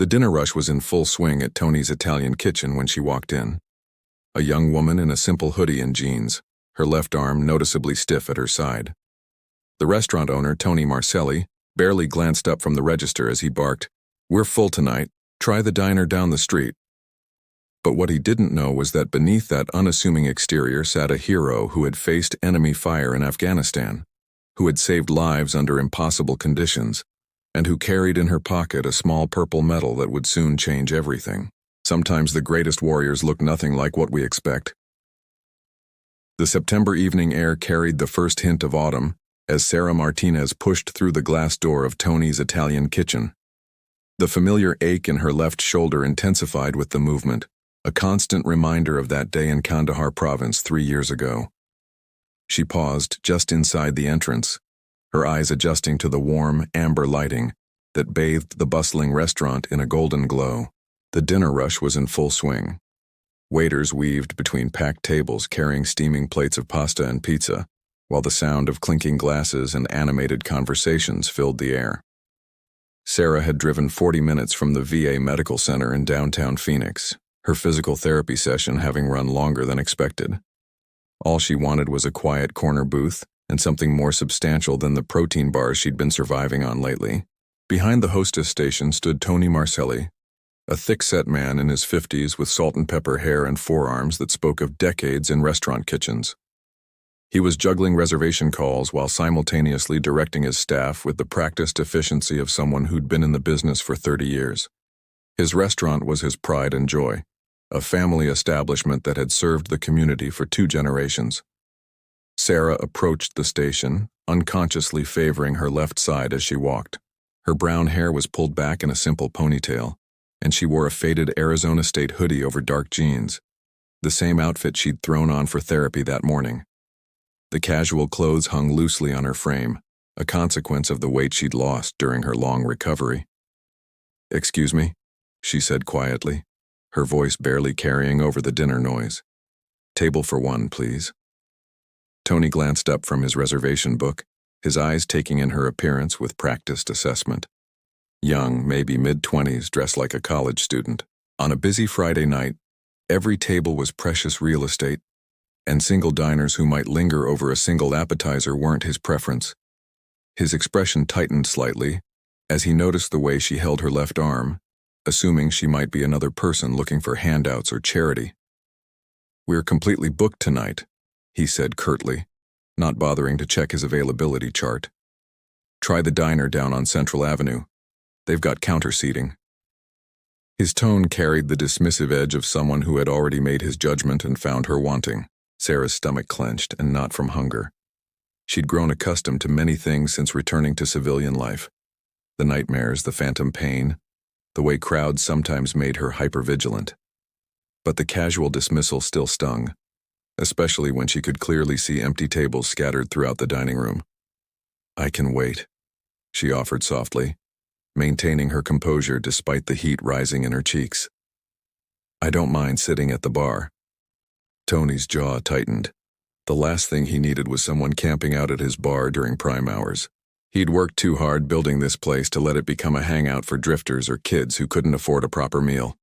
The dinner rush was in full swing at Tony's Italian kitchen when she walked in. A young woman in a simple hoodie and jeans, her left arm noticeably stiff at her side. The restaurant owner, Tony Marcelli, barely glanced up from the register as he barked, "We're full tonight. Try the diner down the street." But what he didn't know was that beneath that unassuming exterior sat a hero who had faced enemy fire in Afghanistan, who had saved lives under impossible conditions, and who carried in her pocket a small purple medal that would soon change everything. Sometimes the greatest warriors look nothing like what we expect. The September evening air carried the first hint of autumn as Sarah Martinez pushed through the glass door of Tony's Italian kitchen. The familiar ache in her left shoulder intensified with the movement, a constant reminder of that day in Kandahar province 3 years ago. She paused just inside the entrance, her eyes adjusting to the warm, amber lighting that bathed the bustling restaurant in a golden glow. The dinner rush was in full swing. Waiters weaved between packed tables carrying steaming plates of pasta and pizza, while the sound of clinking glasses and animated conversations filled the air. Sarah had driven 40 minutes from the VA Medical Center in downtown Phoenix, her physical therapy session having run longer than expected. All she wanted was a quiet corner booth and something more substantial than the protein bars she'd been surviving on lately. Behind the hostess station stood Tony Marcelli, a thick-set man in his 50s with salt and pepper hair and forearms that spoke of decades in restaurant kitchens. He was juggling reservation calls while simultaneously directing his staff with the practiced efficiency of someone who'd been in the business for 30 years. His restaurant was his pride and joy, a family establishment that had served the community for 2 generations. Sarah approached the station, unconsciously favoring her left side as she walked. Her brown hair was pulled back in a simple ponytail, and she wore a faded Arizona State hoodie over dark jeans, the same outfit she'd thrown on for therapy that morning. The casual clothes hung loosely on her frame, a consequence of the weight she'd lost during her long recovery. "Excuse me," she said quietly, her voice barely carrying over the dinner noise. "Table for 1, please." Tony glanced up from his reservation book, his eyes taking in her appearance with practiced assessment. Young, maybe mid-20s, dressed like a college student. On a busy Friday night, every table was precious real estate, and single diners who might linger over a single appetizer weren't his preference. His expression tightened slightly as he noticed the way she held her left arm, assuming she might be another person looking for handouts or charity. "We're completely booked tonight," he said curtly, not bothering to check his availability chart. "Try the diner down on Central Avenue. They've got counter seating." His tone carried the dismissive edge of someone who had already made his judgment and found her wanting. Sarah's stomach clenched, and not from hunger. She'd grown accustomed to many things since returning to civilian life. The nightmares, the phantom pain, the way crowds sometimes made her hypervigilant. But the casual dismissal still stung, especially when she could clearly see empty tables scattered throughout the dining room. "I can wait," she offered softly, maintaining her composure despite the heat rising in her cheeks. "I don't mind sitting at the bar." Tony's jaw tightened. The last thing he needed was someone camping out at his bar during prime hours. He'd worked too hard building this place to let it become a hangout for drifters or kids who couldn't afford a proper meal.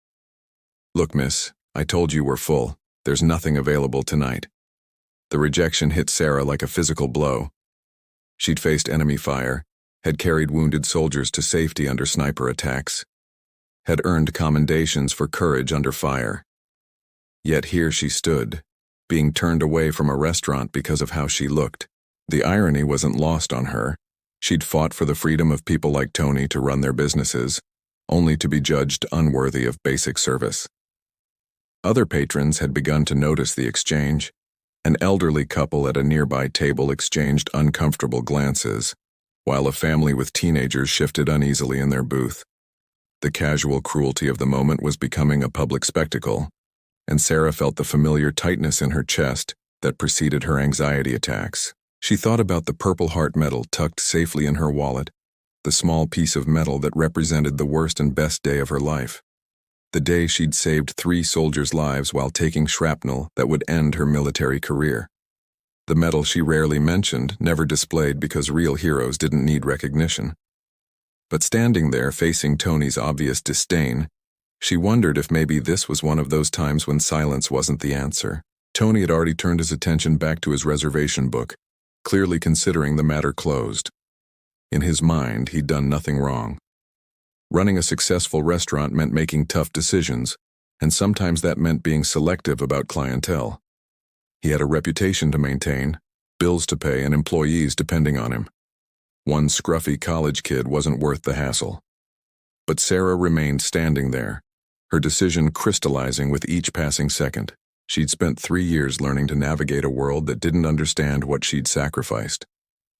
"Look, miss, I told you we're full. There's nothing available tonight." The rejection hit Sarah like a physical blow. She'd faced enemy fire, had carried wounded soldiers to safety under sniper attacks, had earned commendations for courage under fire. Yet here she stood, being turned away from a restaurant because of how she looked. The irony wasn't lost on her. She'd fought for the freedom of people like Tony to run their businesses, only to be judged unworthy of basic service. Other patrons had begun to notice the exchange. An elderly couple at a nearby table exchanged uncomfortable glances, while a family with teenagers shifted uneasily in their booth. The casual cruelty of the moment was becoming a public spectacle, and Sarah felt the familiar tightness in her chest that preceded her anxiety attacks. She thought about the Purple Heart medal tucked safely in her wallet, the small piece of metal that represented the worst and best day of her life. The day she'd saved 3 soldiers' lives while taking shrapnel that would end her military career. The medal she rarely mentioned, never displayed because real heroes didn't need recognition. But standing there facing Tony's obvious disdain, she wondered if maybe this was one of those times when silence wasn't the answer. Tony had already turned his attention back to his reservation book, clearly considering the matter closed. In his mind, he'd done nothing wrong. Running a successful restaurant meant making tough decisions, and sometimes that meant being selective about clientele. He had a reputation to maintain, bills to pay, and employees depending on him. One scruffy college kid wasn't worth the hassle. But Sarah remained standing there, her decision crystallizing with each passing second. She'd spent 3 years learning to navigate a world that didn't understand what she'd sacrificed,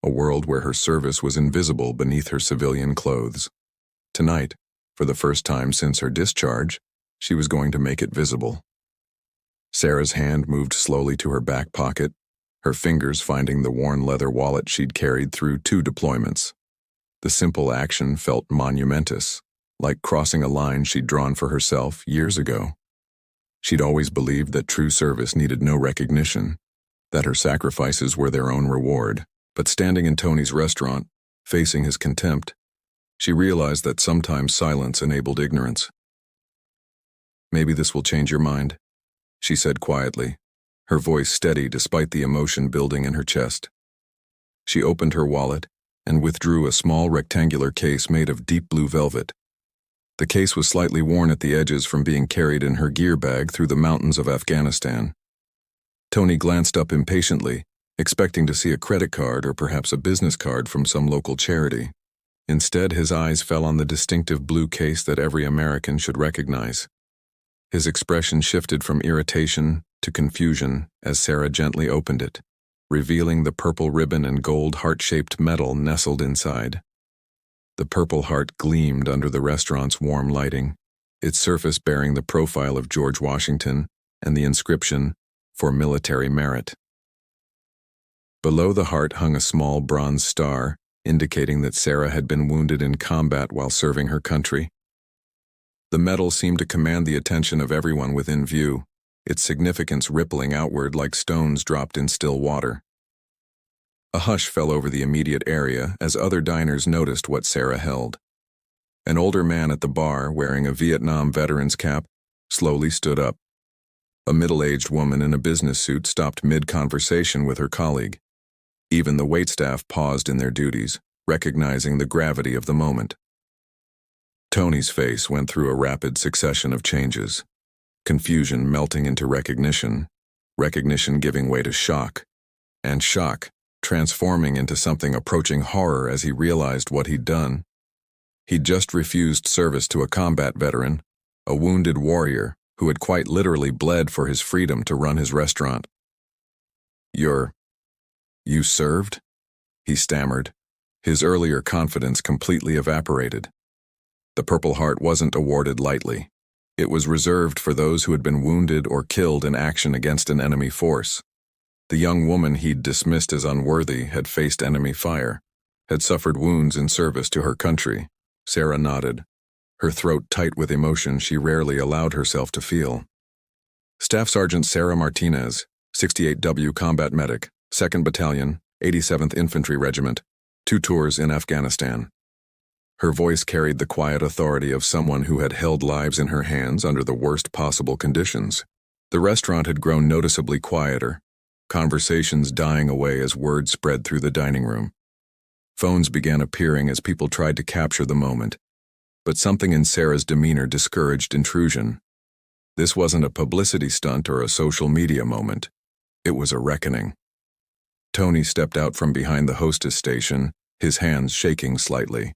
a world where her service was invisible beneath her civilian clothes. Tonight, for the first time since her discharge, she was going to make it visible. Sarah's hand moved slowly to her back pocket, her fingers finding the worn leather wallet she'd carried through 2 deployments. The simple action felt monumentous, like crossing a line she'd drawn for herself years ago. She'd always believed that true service needed no recognition, that her sacrifices were their own reward. But standing in Tony's restaurant, facing his contempt, she realized that sometimes silence enabled ignorance. "Maybe this will change your mind," she said quietly, her voice steady despite the emotion building in her chest. She opened her wallet and withdrew a small rectangular case made of deep blue velvet. The case was slightly worn at the edges from being carried in her gear bag through the mountains of Afghanistan. Tony glanced up impatiently, expecting to see a credit card or perhaps a business card from some local charity. Instead, his eyes fell on the distinctive blue case that every American should recognize. His expression shifted from irritation to confusion as Sarah gently opened it, revealing the purple ribbon and gold heart-shaped metal nestled inside. The purple heart gleamed under the restaurant's warm lighting, its surface bearing the profile of George Washington and the inscription, "For Military Merit." Below the heart hung a small bronze star, indicating that Sarah had been wounded in combat while serving her country. The metal seemed to command the attention of everyone within view, its significance rippling outward like stones dropped in still water. A hush fell over the immediate area as other diners noticed what Sarah held. An older man at the bar, wearing a Vietnam veteran's cap, slowly stood up. A middle-aged woman in a business suit stopped mid-conversation with her colleague. Even the waitstaff paused in their duties, recognizing the gravity of the moment. Tony's face went through a rapid succession of changes, confusion melting into recognition, recognition giving way to shock, and shock transforming into something approaching horror as he realized what he'd done. He'd just refused service to a combat veteran, a wounded warrior who had quite literally bled for his freedom to run his restaurant. You served?" he stammered, his earlier confidence completely evaporated. The Purple Heart wasn't awarded lightly. It was reserved for those who had been wounded or killed in action against an enemy force. The young woman he'd dismissed as unworthy had faced enemy fire, had suffered wounds in service to her country. Sarah nodded, her throat tight with emotion she rarely allowed herself to feel. "Staff Sergeant Sarah Martinez, 68W Combat Medic, 2nd Battalion, 87th Infantry Regiment, 2 tours in Afghanistan." Her voice carried the quiet authority of someone who had held lives in her hands under the worst possible conditions. The restaurant had grown noticeably quieter, conversations dying away as word spread through the dining room. Phones began appearing as people tried to capture the moment, but something in Sarah's demeanor discouraged intrusion. This wasn't a publicity stunt or a social media moment. It was a reckoning. Tony stepped out from behind the hostess station, his hands shaking slightly.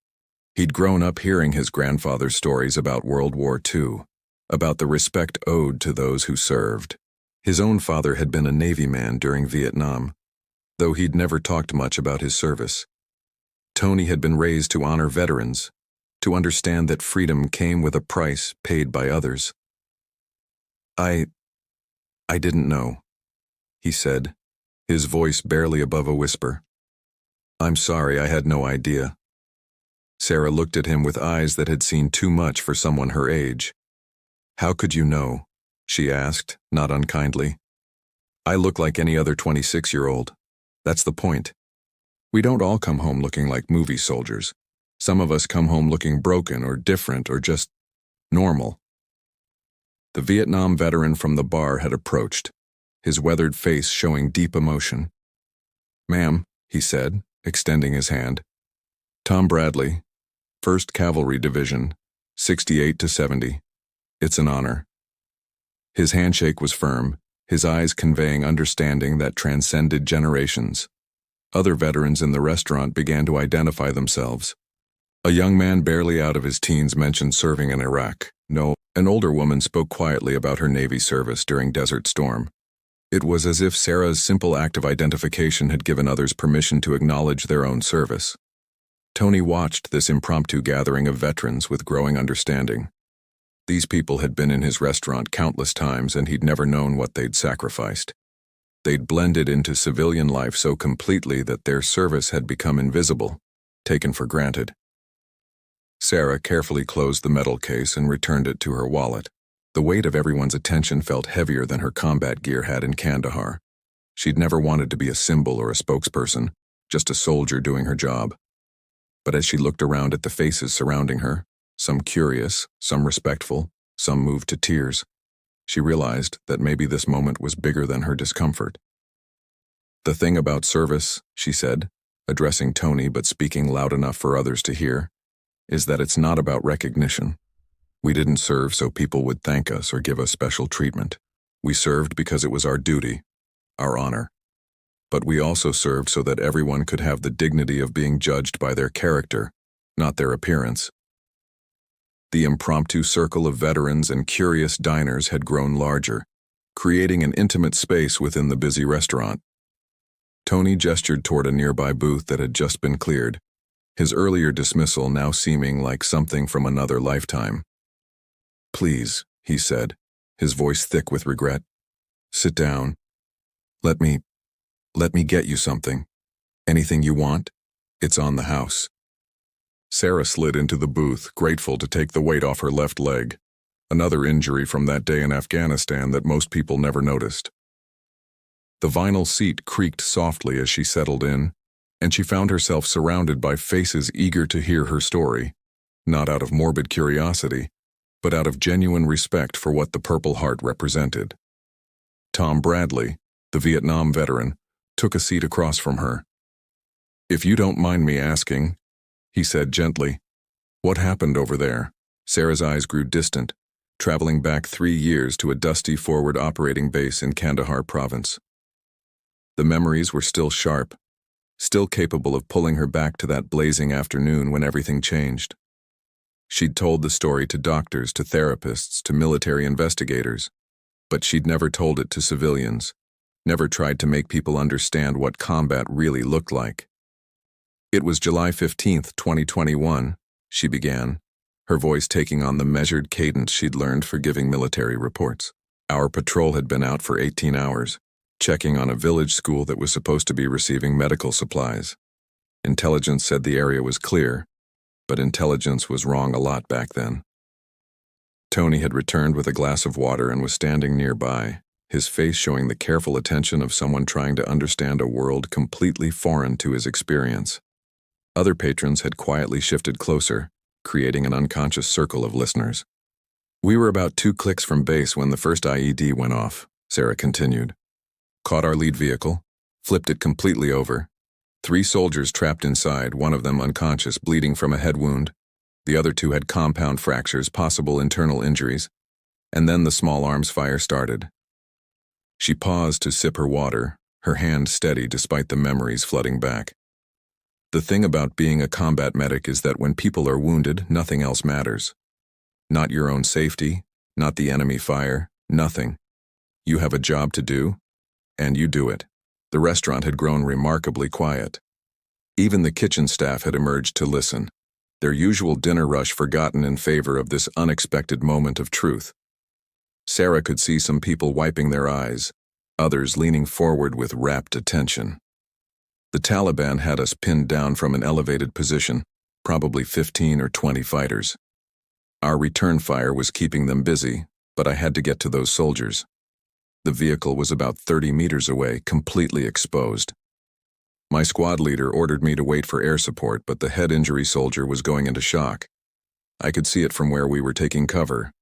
He'd grown up hearing his grandfather's stories about World War II, about the respect owed to those who served. His own father had been a Navy man during Vietnam, though he'd never talked much about his service. Tony had been raised to honor veterans, to understand that freedom came with a price paid by others. I didn't know," he said, his voice barely above a whisper. "I'm sorry, I had no idea." Sarah looked at him with eyes that had seen too much for someone her age. "How could you know?" she asked, not unkindly. "I look like any other 26-year-old. That's the point. We don't all come home looking like movie soldiers. Some of us come home looking broken or different or just normal. The Vietnam veteran from the bar had approached, his weathered face showing deep emotion. "Ma'am," he said, extending his hand. "Tom Bradley, 1st Cavalry Division, 68 to 70. It's an honor." His handshake was firm, his eyes conveying understanding that transcended generations. Other veterans in the restaurant began to identify themselves. A young man barely out of his teens mentioned serving in Iraq. No, an older woman spoke quietly about her Navy service during Desert Storm. It was as if Sarah's simple act of identification had given others permission to acknowledge their own service. Tony watched this impromptu gathering of veterans with growing understanding. These people had been in his restaurant countless times and he'd never known what they'd sacrificed. They'd blended into civilian life so completely that their service had become invisible, taken for granted. Sarah carefully closed the metal case and returned it to her wallet. The weight of everyone's attention felt heavier than her combat gear had in Kandahar. She'd never wanted to be a symbol or a spokesperson, just a soldier doing her job. But as she looked around at the faces surrounding her, some curious, some respectful, some moved to tears, she realized that maybe this moment was bigger than her discomfort. "The thing about service," she said, addressing Tony but speaking loud enough for others to hear, "is that it's not about recognition. We didn't serve so people would thank us or give us special treatment. We served because it was our duty, our honor. But we also served so that everyone could have the dignity of being judged by their character, not their appearance." The impromptu circle of veterans and curious diners had grown larger, creating an intimate space within the busy restaurant. Tony gestured toward a nearby booth that had just been cleared, his earlier dismissal now seeming like something from another lifetime. "Please," he said, his voice thick with regret. "Sit down. Let me get you something. Anything you want? It's on the house." Sarah slid into the booth, grateful to take the weight off her left leg, another injury from that day in Afghanistan that most people never noticed. The vinyl seat creaked softly as she settled in, and she found herself surrounded by faces eager to hear her story, not out of morbid curiosity, but out of genuine respect for what the Purple Heart represented. Tom Bradley, the Vietnam veteran, took a seat across from her. "If you don't mind me asking," he said gently, "what happened over there?" Sarah's eyes grew distant, traveling back 3 years to a dusty forward operating base in Kandahar province. The memories were still sharp, still capable of pulling her back to that blazing afternoon when everything changed. She'd told the story to doctors, to therapists, to military investigators, but she'd never told it to civilians, never tried to make people understand what combat really looked like. "It was July 15th, 2021, she began, her voice taking on the measured cadence she'd learned for giving military reports. "Our patrol had been out for 18 hours, checking on a village school that was supposed to be receiving medical supplies. Intelligence said the area was clear, but intelligence was wrong a lot back then." Tony had returned with a glass of water and was standing nearby, his face showing the careful attention of someone trying to understand a world completely foreign to his experience. Other patrons had quietly shifted closer, creating an unconscious circle of listeners. "We were about 2 clicks from base when the first IED went off," Sarah continued. "Caught our lead vehicle, flipped it completely over. 3 soldiers trapped inside, one of them unconscious, bleeding from a head wound. The other 2 had compound fractures, possible internal injuries. And then the small arms fire started." She paused to sip her water, her hand steady despite the memories flooding back. "The thing about being a combat medic is that when people are wounded, nothing else matters. Not your own safety, not the enemy fire, nothing. You have a job to do, and you do it." The restaurant had grown remarkably quiet. Even the kitchen staff had emerged to listen, their usual dinner rush forgotten in favor of this unexpected moment of truth. Sarah could see some people wiping their eyes, others leaning forward with rapt attention. The Taliban had us pinned down from an elevated position, probably 15 or 20 fighters. Our return fire was keeping them busy, but I had to get to those soldiers. The vehicle was about 30 meters away, completely exposed. My squad leader ordered me to wait for air support, but the head injury soldier was going into shock. I could see it from where we were taking cover.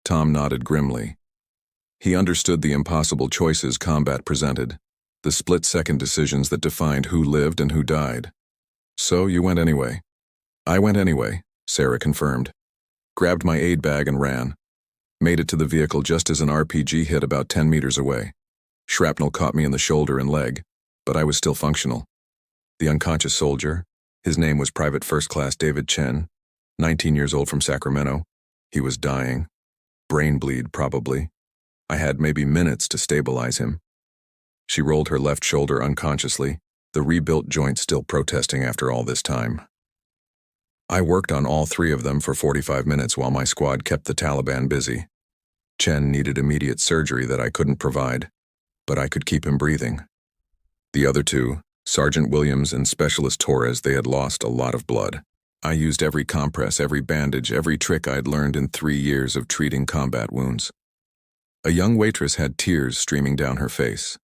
Tom nodded grimly. He understood the impossible choices combat presented, the split-second decisions that defined who lived and who died. So you went anyway. I went anyway, Sarah confirmed. Grabbed my aid bag and ran. Made it to the vehicle just as an RPG hit about 10 meters away. Shrapnel caught me in the shoulder and leg, but I was still functional. The unconscious soldier, his name was Private First Class David Chen, 19 years old from Sacramento. He was dying. Brain bleed, probably. I had maybe minutes to stabilize him. She rolled her left shoulder unconsciously, the rebuilt joint still protesting after all this time. I worked on all three of them for 45 minutes while my squad kept the Taliban busy. Chen needed immediate surgery that I couldn't provide, but I could keep him breathing. The other two, Sergeant Williams and Specialist Torres, they had lost a lot of blood. I used every compress, every bandage, every trick I'd learned in 3 years of treating combat wounds. A young waitress had tears streaming down her face.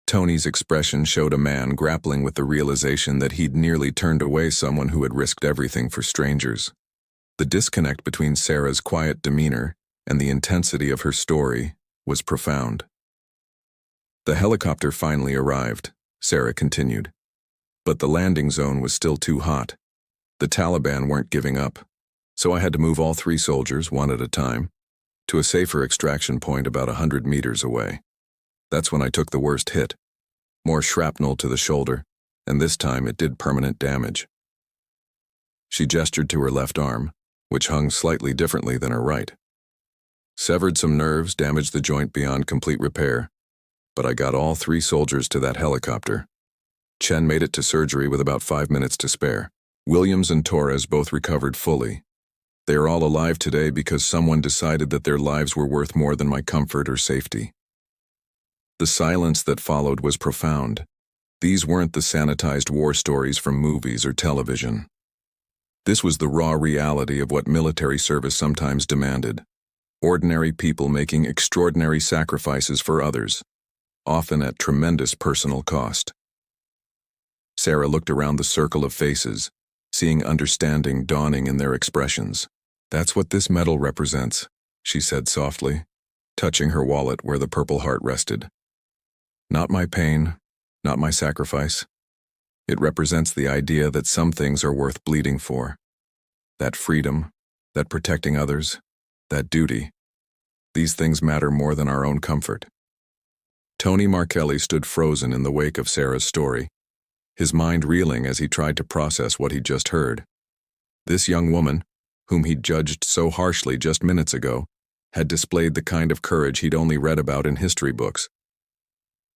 Tony's expression showed a man grappling with the realization that he'd nearly turned away someone who had risked everything for strangers. The disconnect between Sarah's quiet demeanor and the intensity of her story was profound. The helicopter finally arrived, Sarah continued. But the landing zone was still too hot. The Taliban weren't giving up, so I had to move all 3 soldiers, one at a time, to a safer extraction point about 100 meters away. That's when I took the worst hit. More shrapnel to the shoulder, and this time it did permanent damage. She gestured to her left arm, which hung slightly differently than her right. Severed some nerves, damaged the joint beyond complete repair, but I got all 3 soldiers to that helicopter. Chen made it to surgery with about 5 minutes to spare. Williams and Torres both recovered fully. They are all alive today because someone decided that their lives were worth more than my comfort or safety. The silence that followed was profound. These weren't the sanitized war stories from movies or television. This was the raw reality of what military service sometimes demanded. Ordinary people making extraordinary sacrifices for others, often at tremendous personal cost. Sarah looked around the circle of faces, seeing understanding dawning in their expressions. "That's what this medal represents," she said softly, touching her wallet where the Purple Heart rested. "Not my pain, not my sacrifice. It represents the idea that some things are worth bleeding for. That freedom, that protecting others, that duty. These things matter more than our own comfort." Tony Markelli stood frozen in the wake of Sarah's story, his mind reeling as he tried to process what he'd just heard. This young woman, whom he'd judged so harshly just minutes ago, had displayed the kind of courage he'd only read about in history books.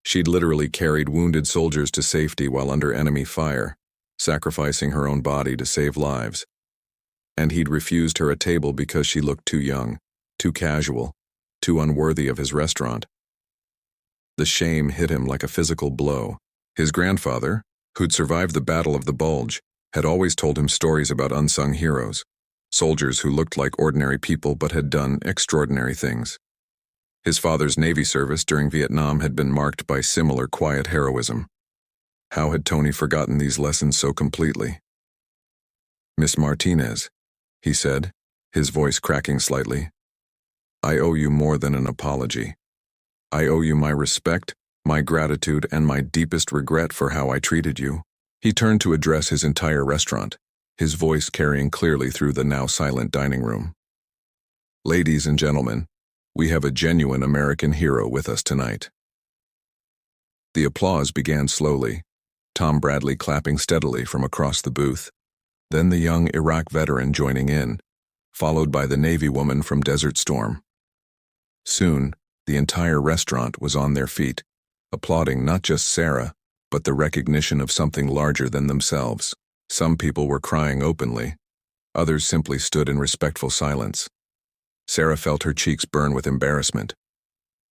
She'd literally carried wounded soldiers to safety while under enemy fire, sacrificing her own body to save lives. And he'd refused her a table because she looked too young, too casual, too unworthy of his restaurant. The shame hit him like a physical blow. His grandfather, who'd survived the Battle of the Bulge, had always told him stories about unsung heroes, soldiers who looked like ordinary people but had done extraordinary things. His father's Navy service during Vietnam had been marked by similar quiet heroism. How had Tony forgotten these lessons so completely? "Miss Martinez," he said, his voice cracking slightly, "I owe you more than an apology. I owe you my respect, my gratitude, and my deepest regret for how I treated you." He turned to address his entire restaurant, his voice carrying clearly through the now silent dining room. "Ladies and gentlemen, we have a genuine American hero with us tonight." The applause began slowly, Tom Bradley clapping steadily from across the booth, then the young Iraq veteran joining in, followed by the Navy woman from Desert Storm. Soon, the entire restaurant was on their feet, applauding not just Sarah, but the recognition of something larger than themselves. Some people were crying openly. Others simply stood in respectful silence. Sarah felt her cheeks burn with embarrassment.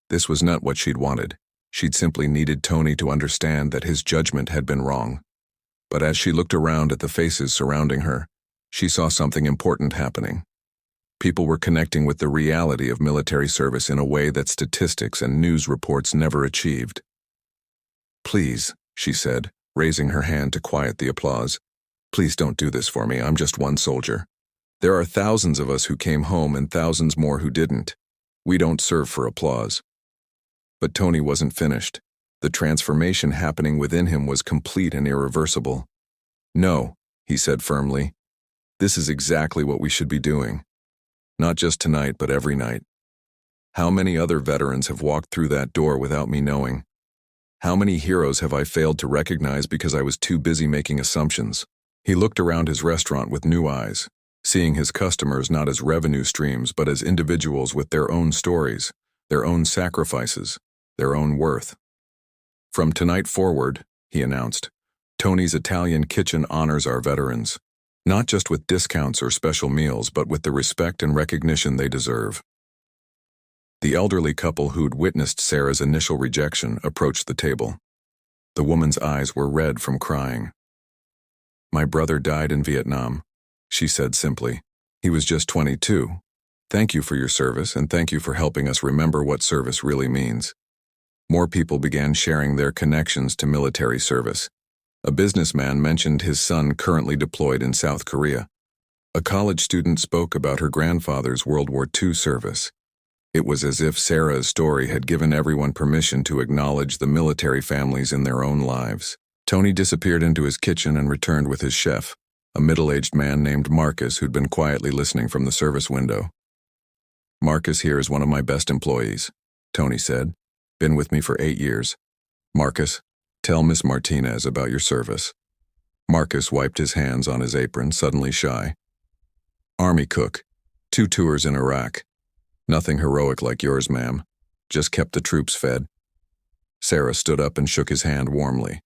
This was not what she'd wanted. She'd simply needed Tony to understand that his judgment had been wrong. But as she looked around at the faces surrounding her, she saw something important happening. People were connecting with the reality of military service in a way that statistics and news reports never achieved. "Please," she said, raising her hand to quiet the applause. "Please don't do this for me, I'm just one soldier. There are thousands of us who came home and thousands more who didn't. We don't serve for applause." But Tony wasn't finished. The transformation happening within him was complete and irreversible. "No," he said firmly. "This is exactly what we should be doing. Not just tonight, but every night. How many other veterans have walked through that door without me knowing? How many heroes have I failed to recognize because I was too busy making assumptions?" He looked around his restaurant with new eyes, seeing his customers not as revenue streams but as individuals with their own stories, their own sacrifices, their own worth. "From tonight forward," he announced, "Tony's Italian Kitchen honors our veterans, not just with discounts or special meals, but with the respect and recognition they deserve." The elderly couple who'd witnessed Sarah's initial rejection approached the table. The woman's eyes were red from crying. "My brother died in Vietnam," she said simply. "He was just 22. Thank you for your service, and thank you for helping us remember what service really means." More people began sharing their connections to military service. A businessman mentioned his son currently deployed in South Korea. A college student spoke about her grandfather's World War II service. It was as if Sarah's story had given everyone permission to acknowledge the military families in their own lives. Tony disappeared into his kitchen and returned with his chef, a middle-aged man named Marcus who'd been quietly listening from the service window. "Marcus here is one of my best employees," Tony said. "Been with me for 8 years. Marcus, tell Miss Martinez about your service." Marcus wiped his hands on his apron, suddenly shy. "Army cook, 2 tours in Iraq. Nothing heroic like yours, ma'am. Just kept the troops fed." Sarah stood up and shook his hand warmly.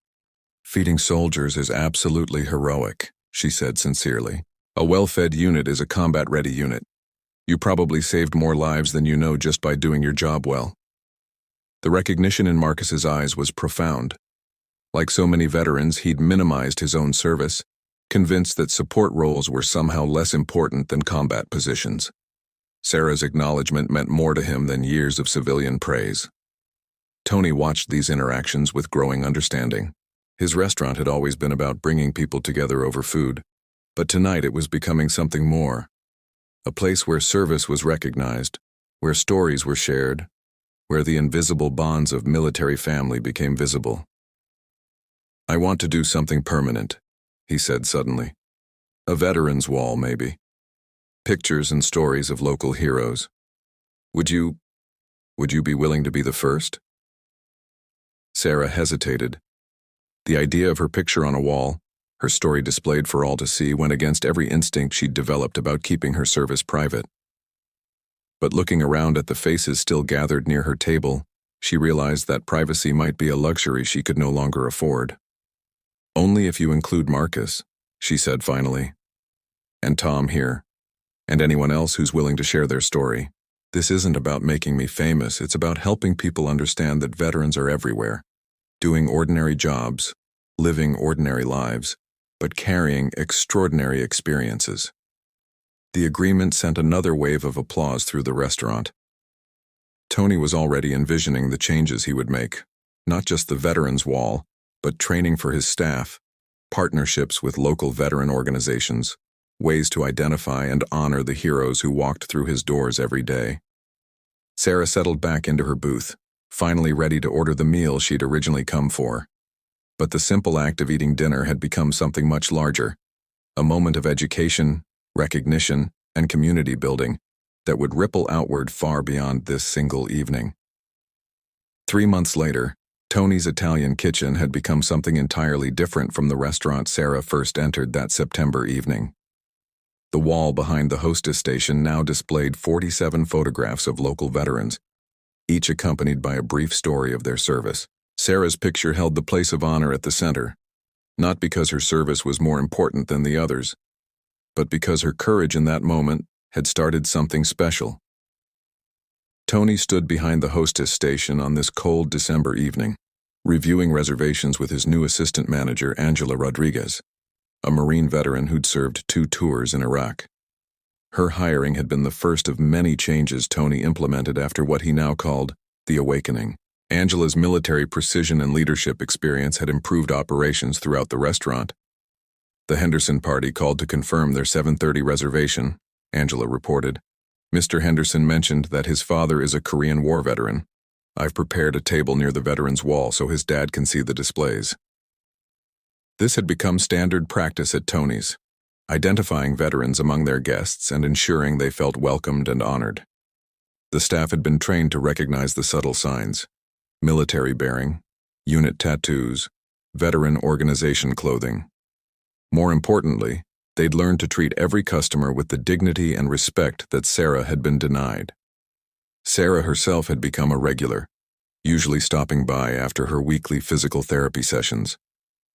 "Feeding soldiers is absolutely heroic," she said sincerely. "A well-fed unit is a combat-ready unit. You probably saved more lives than you know just by doing your job well." The recognition in Marcus's eyes was profound. Like so many veterans, he'd minimized his own service, convinced that support roles were somehow less important than combat positions. Sarah's acknowledgement meant more to him than years of civilian praise. Tony watched these interactions with growing understanding. His restaurant had always been about bringing people together over food, but tonight it was becoming something more. A place where service was recognized, where stories were shared, where the invisible bonds of military family became visible. "I want to do something permanent," he said suddenly. "A veterans wall, maybe. Pictures and stories of local heroes. Would you be willing to be the first?" Sarah hesitated. The idea of her picture on a wall, her story displayed for all to see, went against every instinct she'd developed about keeping her service private. But looking around at the faces still gathered near her table, she realized that privacy might be a luxury she could no longer afford. "Only if you include Marcus," she said finally. "And Tom here. And anyone else who's willing to share their story. This isn't about making me famous, it's about helping people understand that veterans are everywhere, doing ordinary jobs, living ordinary lives, but carrying extraordinary experiences." The agreement sent another wave of applause through the restaurant. Tony was already envisioning the changes he would make, not just the veterans wall, but training for his staff, partnerships with local veteran organizations, ways to identify and honor the heroes who walked through his doors every day. Sarah settled back into her booth, finally ready to order the meal she'd originally come for. But the simple act of eating dinner had become something much larger, a moment of education, recognition, and community building that would ripple outward far beyond this single evening. 3 months later, Tony's Italian Kitchen had become something entirely different from the restaurant Sarah first entered that September evening. The wall behind the hostess station now displayed 47 photographs of local veterans, each accompanied by a brief story of their service. Sarah's picture held the place of honor at the center, not because her service was more important than the others, but because her courage in that moment had started something special. Tony stood behind the hostess station on this cold December evening, reviewing reservations with his new assistant manager, Angela Rodriguez, a Marine veteran who'd served 2 tours in Iraq. Her hiring had been the first of many changes Tony implemented after what he now called the awakening. Angela's military precision and leadership experience had improved operations throughout the restaurant. The Henderson party called to confirm their 7:30 reservation, Angela reported. Mr. Henderson mentioned that his father is a Korean War veteran. I've prepared a table near the veterans' wall so his dad can see the displays. This had become standard practice at Tony's, identifying veterans among their guests and ensuring they felt welcomed and honored. The staff had been trained to recognize the subtle signs: military bearing, unit tattoos, veteran organization clothing. More importantly, they'd learned to treat every customer with the dignity and respect that Sarah had been denied. Sarah herself had become a regular, usually stopping by after her weekly physical therapy sessions.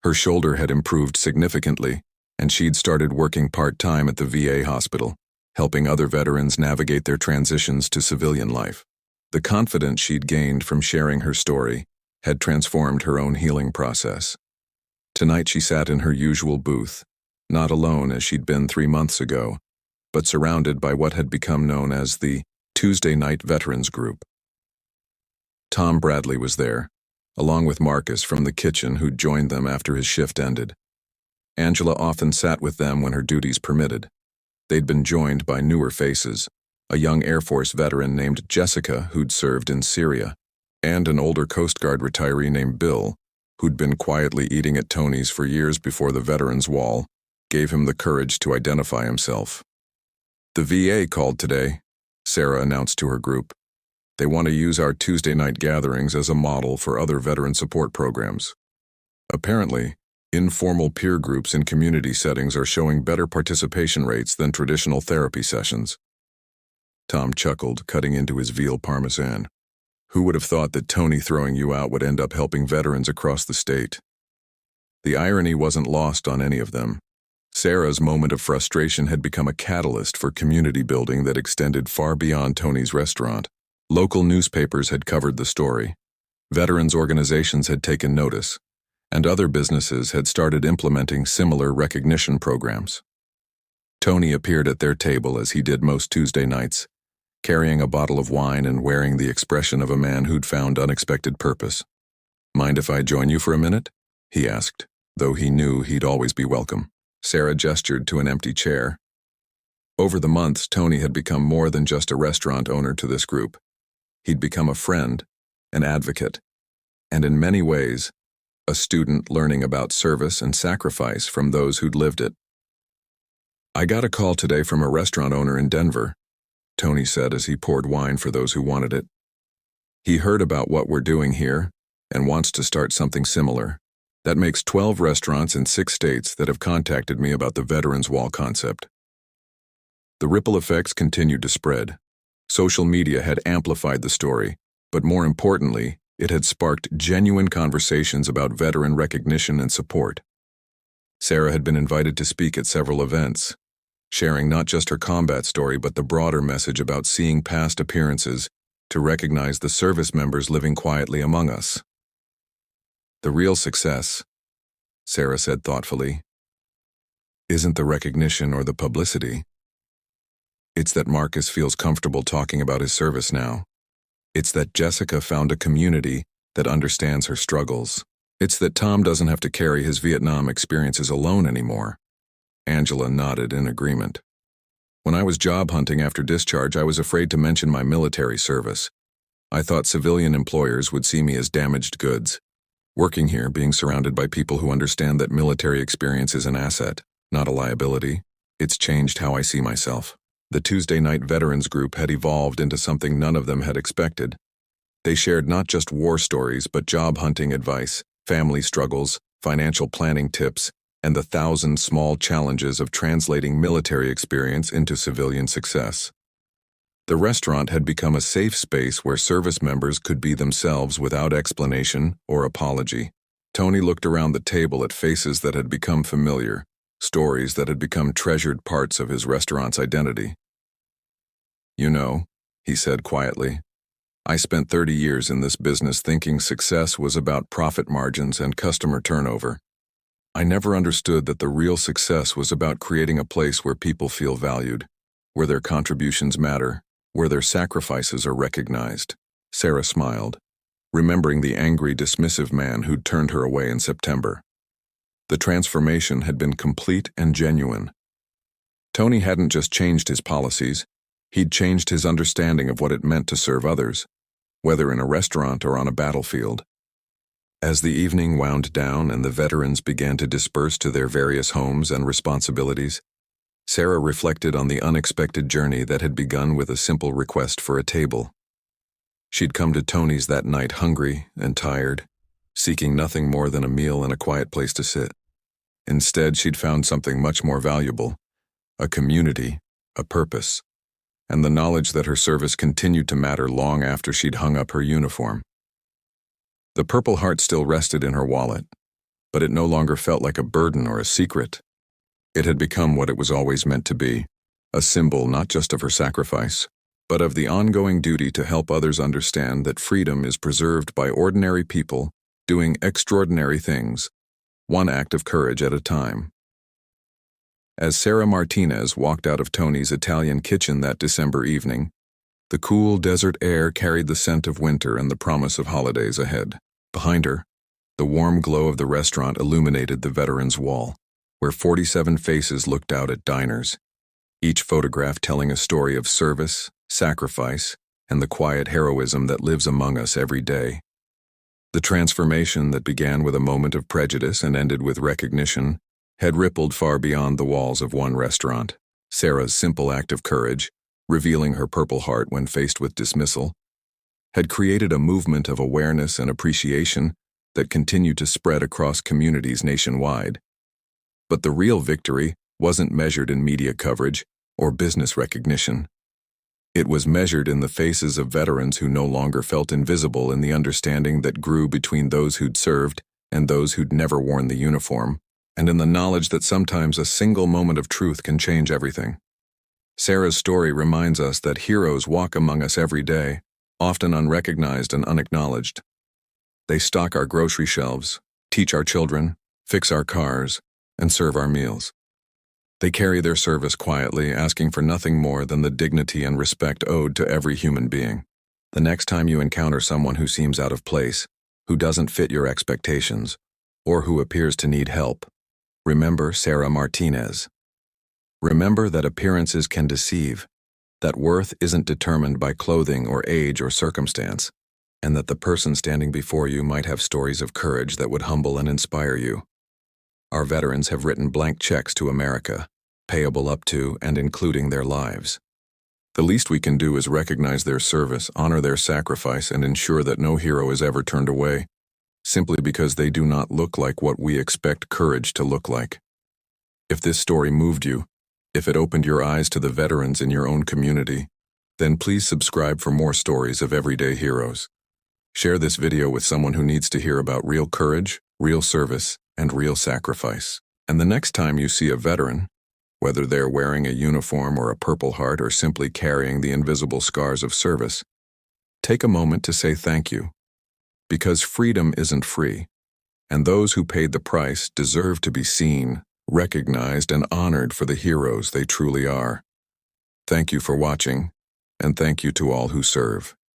Her shoulder had improved significantly, and she'd started working part-time at the VA hospital, helping other veterans navigate their transitions to civilian life. The confidence she'd gained from sharing her story had transformed her own healing process. Tonight she sat in her usual booth, not alone as she'd been 3 months ago, but surrounded by what had become known as the Tuesday Night Veterans Group. Tom Bradley was there, along with Marcus from the kitchen who'd joined them after his shift ended. Angela often sat with them when her duties permitted. They'd been joined by newer faces, a young Air Force veteran named Jessica who'd served in Syria, and an older Coast Guard retiree named Bill, who'd been quietly eating at Tony's for years before the Veterans Wall gave him the courage to identify himself. The VA called today, Sarah announced to her group. They want to use our Tuesday night gatherings as a model for other veteran support programs. Apparently, informal peer groups in community settings are showing better participation rates than traditional therapy sessions. Tom chuckled, cutting into his veal parmesan. Who would have thought that Tony throwing you out would end up helping veterans across the state? The irony wasn't lost on any of them. Sarah's moment of frustration had become a catalyst for community building that extended far beyond Tony's restaurant. Local newspapers had covered the story. Veterans organizations had taken notice, and other businesses had started implementing similar recognition programs. Tony appeared at their table as he did most Tuesday nights, carrying a bottle of wine and wearing the expression of a man who'd found unexpected purpose. "Mind if I join you for a minute?" he asked, though he knew he'd always be welcome. Sarah gestured to an empty chair. Over the months, Tony had become more than just a restaurant owner to this group. He'd become a friend, an advocate, and in many ways, a student learning about service and sacrifice from those who'd lived it. "I got a call today from a restaurant owner in Denver," Tony said as he poured wine for those who wanted it. "He heard about what we're doing here and wants to start something similar. That makes 12 restaurants in 6 states that have contacted me about the Veterans Wall concept." The ripple effects continued to spread. Social media had amplified the story, but more importantly, it had sparked genuine conversations about veteran recognition and support. Sarah had been invited to speak at several events, sharing not just her combat story but the broader message about seeing past appearances to recognize the service members living quietly among us. "The real success," Sarah said thoughtfully, "isn't the recognition or the publicity. It's that Marcus feels comfortable talking about his service now. It's that Jessica found a community that understands her struggles. It's that Tom doesn't have to carry his Vietnam experiences alone anymore." Angela nodded in agreement. "When I was job hunting after discharge, I was afraid to mention my military service. I thought civilian employers would see me as damaged goods. Working here, being surrounded by people who understand that military experience is an asset, not a liability, it's changed how I see myself." The Tuesday Night Veterans Group had evolved into something none of them had expected. They shared not just war stories but job hunting advice, family struggles, financial planning tips, and the 1,000 small challenges of translating military experience into civilian success. The restaurant had become a safe space where service members could be themselves without explanation or apology. Tony looked around the table at faces that had become familiar, stories that had become treasured parts of his restaurant's identity. "You know," he said quietly, "I spent 30 years in this business thinking success was about profit margins and customer turnover. I never understood that the real success was about creating a place where people feel valued, where their contributions matter, where their sacrifices are recognized." Sarah smiled. remembering the angry, dismissive man who'd turned her away in September. The transformation had been complete and genuine. Tony hadn't just changed his policies, he'd changed his understanding of what it meant to serve others, whether in a restaurant or on a battlefield. As the evening wound down and the veterans began to disperse to their various homes and responsibilities, Sarah reflected on the unexpected journey that had begun with a simple request for a table. She'd come to Tony's that night hungry and tired, seeking nothing more than a meal and a quiet place to sit. Instead, she'd found something much more valuable, a community, a purpose, and the knowledge that her service continued to matter long after she'd hung up her uniform. The Purple Heart still rested in her wallet, but it no longer felt like a burden or a secret. It had become what it was always meant to be, a symbol not just of her sacrifice, but of the ongoing duty to help others understand that freedom is preserved by ordinary people doing extraordinary things, one act of courage at a time. As Sarah Martinez walked out of Tony's Italian kitchen that December evening, the cool desert air carried the scent of winter and the promise of holidays ahead. Behind her, the warm glow of the restaurant illuminated the Veterans Wall, where 47 faces looked out at diners, each photograph telling a story of service, sacrifice, and the quiet heroism that lives among us every day. The transformation that began with a moment of prejudice and ended with recognition had rippled far beyond the walls of one restaurant. Sarah's simple act of courage, revealing her Purple Heart when faced with dismissal, had created a movement of awareness and appreciation that continued to spread across communities nationwide. But the real victory wasn't measured in media coverage or business recognition. It was measured in the faces of veterans who no longer felt invisible, in the understanding that grew between those who'd served and those who'd never worn the uniform, and in the knowledge that sometimes a single moment of truth can change everything. Sarah's story reminds us that heroes walk among us every day, often unrecognized and unacknowledged. They stock our grocery shelves, teach our children, fix our cars, and serve our meals. They carry their service quietly, asking for nothing more than the dignity and respect owed to every human being. The next time you encounter someone who seems out of place, who doesn't fit your expectations, or who appears to need help, remember Sarah Martinez. Remember that appearances can deceive, that worth isn't determined by clothing or age or circumstance, and that the person standing before you might have stories of courage that would humble and inspire you. Our veterans have written blank checks to America, payable up to and including their lives. The least we can do is recognize their service, honor their sacrifice, and ensure that no hero is ever turned away, simply because they do not look like what we expect courage to look like. If this story moved you, if it opened your eyes to the veterans in your own community, then please subscribe for more stories of everyday heroes. Share this video with someone who needs to hear about real courage, real service, and real sacrifice. And the next time you see a veteran, whether they're wearing a uniform or a Purple Heart or simply carrying the invisible scars of service, take a moment to say thank you. Because freedom isn't free, and those who paid the price deserve to be seen, recognized, and honored for the heroes they truly are. Thank you for watching, and thank you to all who serve.